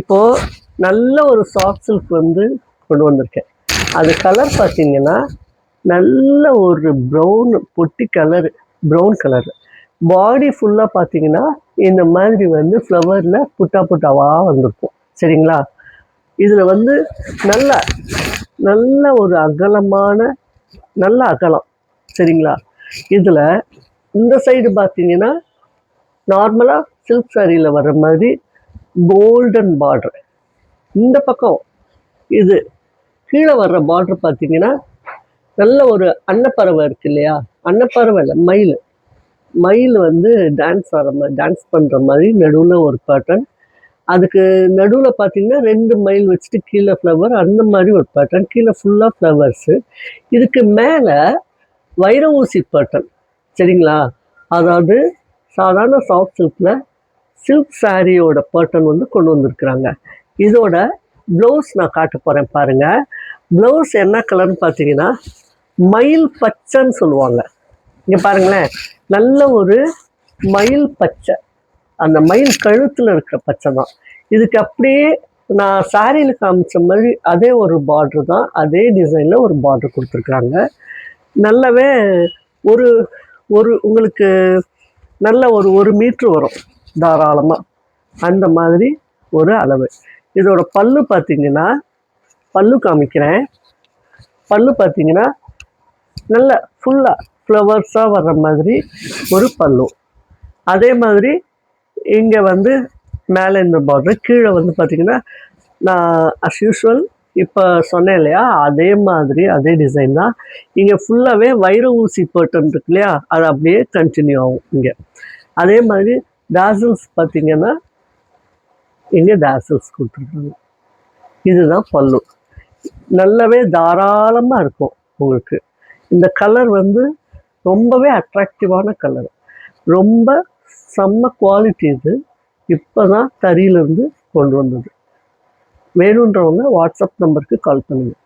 இப்போது நல்ல ஒரு சாஃப்ட் சில்க் வந்து கொண்டு வந்திருக்கேன். அது கலர் பார்த்தீங்கன்னா நல்ல ஒரு ப்ரௌன் பொட்டி கலரு, ப்ரௌன் கலரு. பாடி ஃபுல்லாக பார்த்தீங்கன்னா இந்த மாதிரி வந்து ஃப்ளவரில் புட்டா புட்டாவாக வந்திருக்கும். சரிங்களா? இதில் வந்து நல்ல நல்ல ஒரு அகலமான நல்ல அகலம். சரிங்களா? இதில் இந்த சைடு பார்த்தீங்கன்னா நார்மலாக சில்க் சாரியில் வர்ற மாதிரி கோல்டன் பார்டர். இந்த பக்கம் இது கீழே வர்ற பார்டர் பார்த்தீங்கன்னா நல்ல ஒரு அன்னப்பறவை இருக்கு இல்லையா, அன்னப்பறவை இல்லை, மயில். மயில் வந்து டான்ஸ் ஆடுற மாதிரி, டான்ஸ் பண்ணுற மாதிரி நடுவில் ஒரு பேட்டர்ன். அதுக்கு நடுவில் பார்த்தீங்கன்னா 2 மயில் வச்சுட்டு கீழே ஃப்ளவர், அந்த மாதிரி ஒரு பேட்டர்ன். கீழே ஃபுல்லாக ஃப்ளவர்ஸு. இதுக்கு மேலே வைர ஊசி பேட்டர்ன். சரிங்களா? அதாவது சாதாரண சாஃப்ட் சில்கில் சில்க் சாரியோட பேட்டர்ன் வந்து கொண்டு வந்திருக்கிறாங்க. இதோட ப்ளவுஸ் நான் காட்ட போகிறேன் பாருங்கள். ப்ளவுஸ் என்ன கலர்னு பார்த்தீங்கன்னா மயில் பச்சைன்னு சொல்லுவாங்க. இங்கே பாருங்களேன், நல்ல ஒரு மயில் பச்சை. அந்த மயில் கழுத்தில் இருக்கிற பச்சை தான். இதுக்கு அப்படியே நான் சாரியில் காமிச்ச மாதிரி அதே ஒரு பார்ட்ரு தான், அதே டிசைனில் ஒரு பார்ட்ரு கொடுத்துருக்குறாங்க. நல்லாவே ஒரு ஒரு உங்களுக்கு நல்ல ஒரு மீட்ரு வரும் தாராளமாக, அந்த மாதிரி ஒரு அளவு. இதோட பல்லு பார்த்தீங்கன்னா, பல்லு காமிக்கிறேன். பல்லு பார்த்தீங்கன்னா நல்ல ஃபுல்லாக ஃப்ளவர்ஸாக வர்ற மாதிரி ஒரு பல்லு. அதே மாதிரி இங்கே வந்து மேலே இந்த பார்டர், கீழே வந்து பார்த்திங்கன்னா நான் அஸ் யூஷுவல் இப்போ சொன்னேன் இல்லையா, அதே மாதிரி அதே டிசைன் தான். இங்கே ஃபுல்லாகவே வைர ஊசி பேட்டர்ன் இருக்கு இல்லையா, அது அப்படியே கண்டினியூ ஆகும். இங்கே அதே மாதிரி டாசல்ஸ் பார்த்திங்கன்னா இங்கே டாசல்ஸ் கொடுத்துருக்காங்க. இதுதான் பல்லு. நல்லாவே தாராளமாக இருக்கும் உங்களுக்கு. இந்த கலர் வந்து ரொம்பவே அட்ராக்டிவான கலர், ரொம்ப செம்ம குவாலிட்டி. இது இப்போ தான் தறியிலேருந்து கொண்டு வந்தது. வேணுன்றவங்க வாட்ஸ்அப் நம்பருக்கு கால் பண்ணுங்கள்.